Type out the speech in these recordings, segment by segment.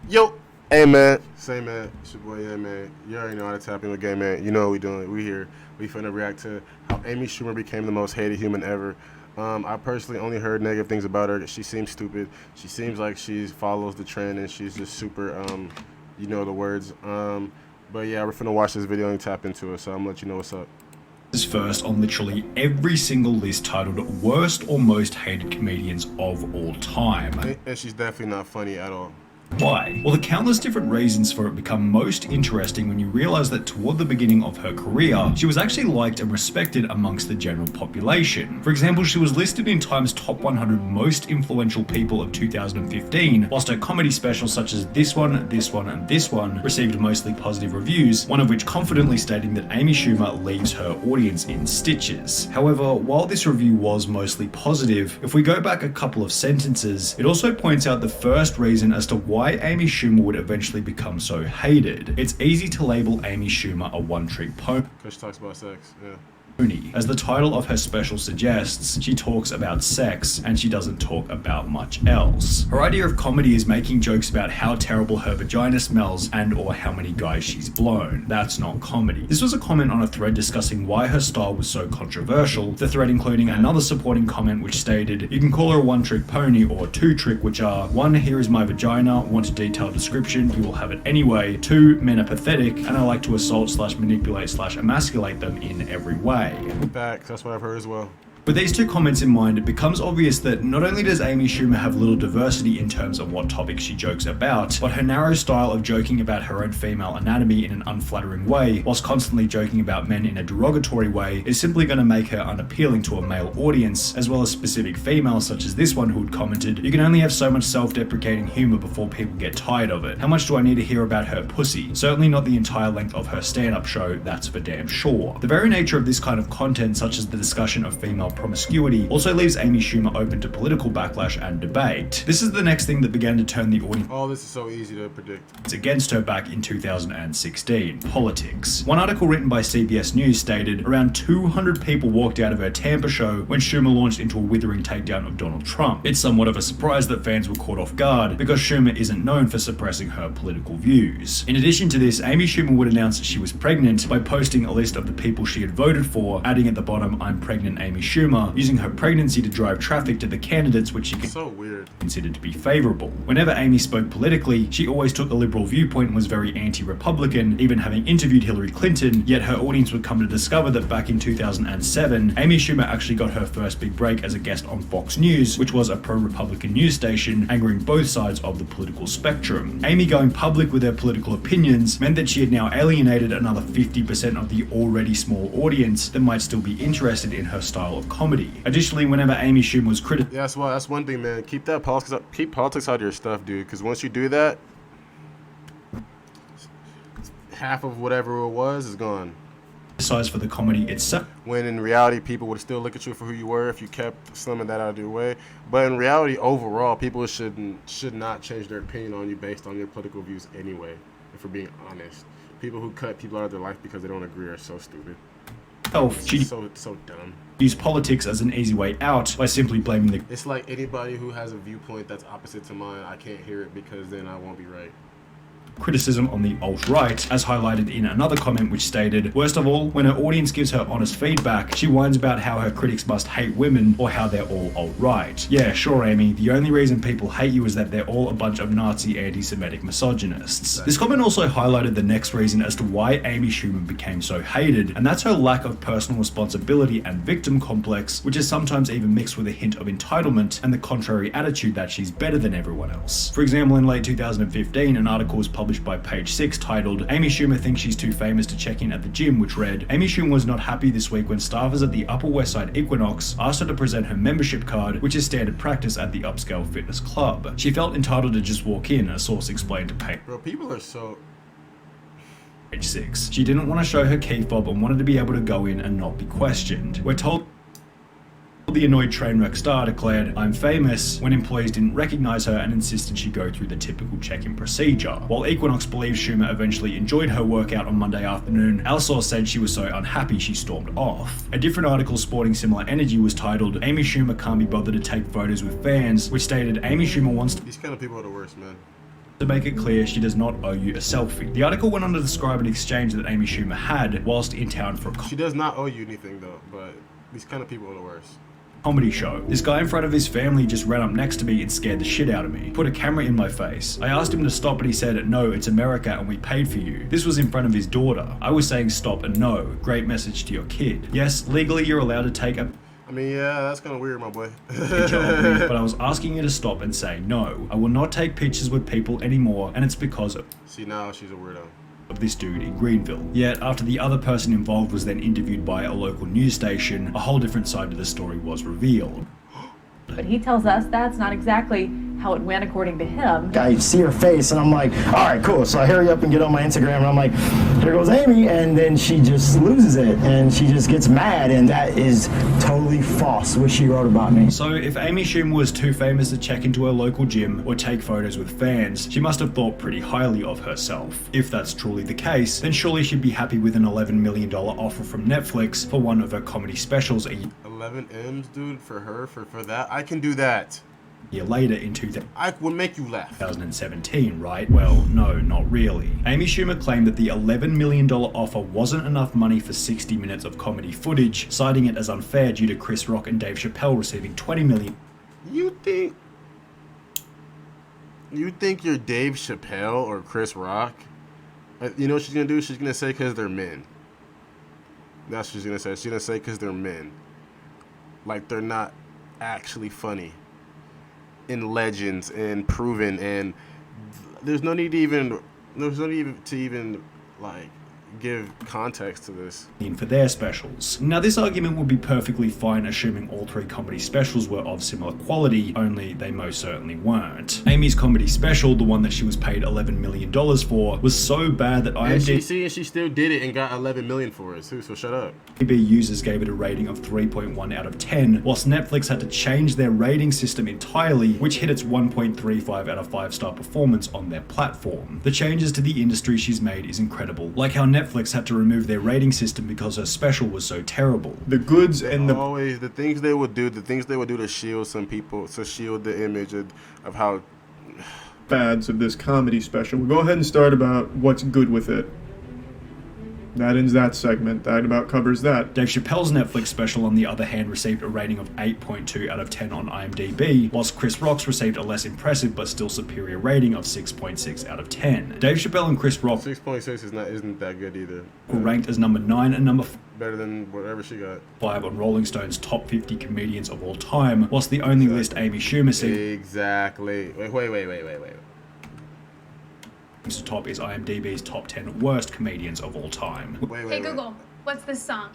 Yo, hey man, say man, it's your boy, yeah man. You already know how to tap in with game man. You know what we doing. We here. We finna react to how Amy Schumer became the most hated human ever. I personally only heard negative things about her. She seems stupid. She seems like she follows the trend and she's just super, you know the words. But yeah, we're finna watch this video and tap into it. So I'm gonna let you know what's up. Is first on literally every single list titled worst or most hated comedians of all time. And she's definitely not funny at all. Why? Well, the countless different reasons for it become most interesting when you realize that toward the beginning of her career, she was actually liked and respected amongst the general population. For example, she was listed in Time's top 100 most influential people of 2015, whilst her comedy specials such as this one, and this one received mostly positive reviews, one of which confidently stating that Amy Schumer leaves her audience in stitches. However, while this review was mostly positive, if we go back a couple of sentences, it also points out the first reason as to why Amy Schumer would eventually become so hated. It's easy to label Amy Schumer a one-trick pony. Because she talks about sex, yeah. As the title of her special suggests, she talks about sex and she doesn't talk about much else. Her idea of comedy is making jokes about how terrible her vagina smells and or how many guys she's blown. That's not comedy. This was a comment on a thread discussing why her style was so controversial, the thread including another supporting comment which stated, you can call her a one-trick pony or two-trick, which are 1, here is my vagina, want a detailed description, you will have it anyway. 2, men are pathetic and I like to assault / manipulate / emasculate them in every way. Facts, that's what I've heard as well. With these two comments in mind, it becomes obvious that not only does Amy Schumer have little diversity in terms of what topics she jokes about, but her narrow style of joking about her own female anatomy in an unflattering way, whilst constantly joking about men in a derogatory way, is simply going to make her unappealing to a male audience, as well as specific females such as this one who had commented, you can only have so much self-deprecating humor before people get tired of it. How much do I need to hear about her pussy? Certainly not the entire length of her stand-up show, that's for damn sure. The very nature of this kind of content, such as the discussion of female promiscuity, also leaves Amy Schumer open to political backlash and debate. This is the next thing that began to turn the audience This is so easy to predict. Against her back in 2016. Politics. One article written by CBS News stated around 200 people walked out of her Tampa show when Schumer launched into a withering takedown of Donald Trump. It's somewhat of a surprise that fans were caught off guard because Schumer isn't known for suppressing her political views. In addition to this, Amy Schumer would announce that she was pregnant by posting a list of the people she had voted for, adding at the bottom, I'm pregnant Amy Schumer, using her pregnancy to drive traffic to the candidates which she considered to be favorable. Whenever Amy spoke politically, she always took a liberal viewpoint and was very anti-Republican, even having interviewed Hillary Clinton, yet her audience would come to discover that back in 2007, Amy Schumer actually got her first big break as a guest on Fox News, which was a pro-Republican news station, angering both sides of the political spectrum. Amy going public with her political opinions meant that she had now alienated another 50% of the already small audience that might still be interested in her style of comedy. Additionally, whenever Amy Schumer was criticized, yeah, that's one thing, man. Keep politics out of your stuff, dude. Because once you do that, half of whatever it was is gone. For the comedy itself. When in reality, people would still look at you for who you were if you kept slimming that out of your way. But in reality, overall, people should not change their opinion on you based on your political views anyway. If we're being honest, people who cut people out of their life because they don't agree are so stupid. She so dumb. Use politics as an easy way out by simply blaming the. It's like anybody who has a viewpoint that's opposite to mine, I can't hear it because then I won't be right. Criticism on the alt-right, as highlighted in another comment which stated, worst of all, when her audience gives her honest feedback, she whines about how her critics must hate women or how they're all alt-right. Yeah, sure Amy, the only reason people hate you is that they're all a bunch of Nazi anti-Semitic misogynists. This comment also highlighted the next reason as to why Amy Schumer became so hated, and that's her lack of personal responsibility and victim complex, which is sometimes even mixed with a hint of entitlement and the contrary attitude that she's better than everyone else. For example, in late 2015, an article was published by Page 6 titled, Amy Schumer thinks she's too famous to check in at the gym, which read, Amy Schumer was not happy this week when staffers at the Upper West Side Equinox asked her to present her membership card, which is standard practice at the upscale fitness club. She felt entitled to just walk in, a source explained to Page. Bro, people are so... Page 6. She didn't want to show her key fob and wanted to be able to go in and not be questioned. We're told the annoyed trainwreck star declared, I'm famous, when employees didn't recognize her and insisted she go through the typical check-in procedure. While Equinox believes Schumer eventually enjoyed her workout on Monday afternoon, our source said she was so unhappy she stormed off. A different article sporting similar energy was titled, Amy Schumer can't be bothered to take photos with fans, which stated Amy Schumer wants to... These kind of people are the worst, man. to make it clear she does not owe you a selfie. The article went on to describe an exchange that Amy Schumer had whilst in town for a She does not owe you anything though, but these kind of people are the worst. Comedy show. This guy in front of his family just ran up next to me and scared the shit out of me. Put a camera in my face. I asked him to stop, but he said, "No, it's America and we paid for you." This was in front of his daughter. I was saying stop and no. Great message to your kid. Yes, legally you're allowed to take a I mean, yeah, that's kind of weird, my boy. picture of me, but I was asking you to stop and say no. I will not take pictures with people anymore, and it's because of See, now she's a weirdo. this dude in Greenville. Yet, after the other person involved was then interviewed by a local news station, a whole different side to the story was revealed. But he tells us that's not exactly how it went according to him. I see her face and I'm like, all right, cool. So I hurry up and get on my Instagram and I'm like, here goes Amy. And then she just loses it and she just gets mad. And that is totally false, what she wrote about me. So if Amy Schumer was too famous to check into her local gym or take photos with fans, she must have thought pretty highly of herself. If that's truly the case, then surely she'd be happy with an $11 million offer from Netflix for one of her comedy specials a 11 M's, dude, for her, for that. I can do that. year later in I would make you laugh. 2017, right? Well, no, not really. Amy Schumer claimed that the $11 million offer wasn't enough money for 60 minutes of comedy footage, citing it as unfair due to Chris Rock and Dave Chappelle receiving $20 million. You think you're Dave Chappelle or Chris Rock? You know what she's gonna do? She's gonna say because they're men. That's what she's gonna say. She's gonna say because they're men. Like they're not actually funny. And legends and proven, and there's no need to even like give context to this. For their specials. Now this argument would be perfectly fine assuming all three comedy specials were of similar quality, only they most certainly weren't. Amy's comedy special, the one that she was paid $11 million for, was so bad that IMDb she still did it and got $11 million for it too, so shut up. users gave it a rating of 3.1 out of 10, whilst Netflix had to change their rating system entirely, which hit its 1.35 out of 5-star performance on their platform. The changes to the industry she's made is incredible, like how Netflix had to remove their rating system because her special was so terrible. The goods and the things they would do to shield some people, to shield the image of how bads of this comedy special. We'll go ahead and start about what's good with it. That ends that segment. That about covers that. Dave Chappelle's Netflix special, on the other hand, received a rating of 8.2 out of 10 on IMDb, whilst Chris Rock's received a less impressive but still superior rating of 6.6 out of 10. Dave Chappelle and Chris Rock 6.6 isn't that good either. Were ranked as number 9 and number better than whatever she got. 5 on Rolling Stone's top 50 comedians of all time, whilst the only list Amy Schumer seems Exactly. Wait. to top is IMDb's top 10 worst comedians of all time. Hey Google, what's this song?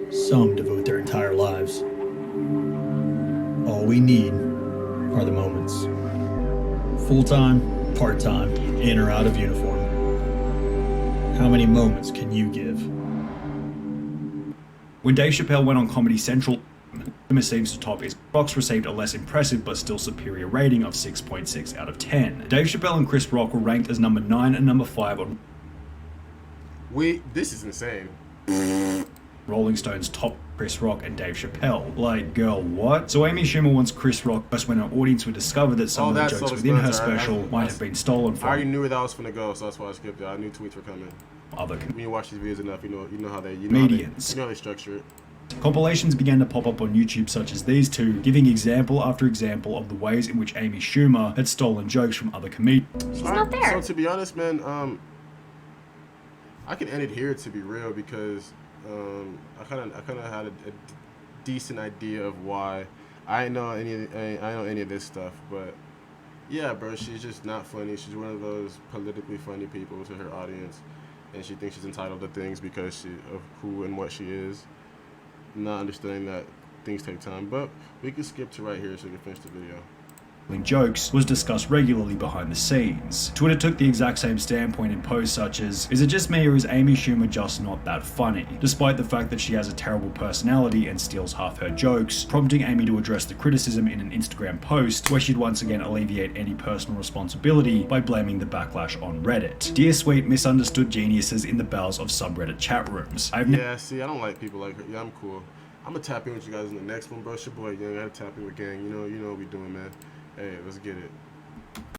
Some devote their entire lives. All we need are the moments. Full-time, part-time, in or out of uniform. How many moments can you give? When Dave Chappelle went on Comedy Central, seems to top is Rock's received a less impressive but still superior rating of 6.6 out of 10. Dave Chappelle and Chris Rock were ranked as number 9 and number 5 on this is insane. Rolling Stone's top Chris Rock and Dave Chappelle. Like, girl, what? So Amy Schumer wants Chris Rock just when an audience would discover that some of the jokes within her special might have been stolen from. I already knew where that was gonna go, so that's why I skipped it. I knew tweets were coming. When you watch these videos enough, you know how they comedians. You know how they structure it. Compilations began to pop up on YouTube such as these two, giving example after example of the ways in which Amy Schumer had stolen jokes from other comedians. She's not there. So to be honest, man, I can end it here to be real because I kind of had a decent idea of why. I didn't know any of this stuff, but yeah, bro, she's just not funny. She's one of those politically funny people to her audience, and she thinks she's entitled to things because of who and what she is. Not understanding that things take time, but we can skip to right here so we can finish the video. Jokes was discussed regularly behind the scenes. Twitter took the exact same standpoint in posts such as, "Is it just me or is Amy Schumer just not that funny?" Despite the fact that she has a terrible personality and steals half her jokes, prompting Amy to address the criticism in an Instagram post where she'd once again alleviate any personal responsibility by blaming the backlash on Reddit. Dear sweet misunderstood geniuses in the bowels of subreddit chat rooms. Yeah, see, I don't like people like her. Yeah, I'm cool. I'm gonna tap in with you guys in the next one, bro. It's your boy Young. I gotta tap in with gang. You know what we doing, man. Hey, let's get it.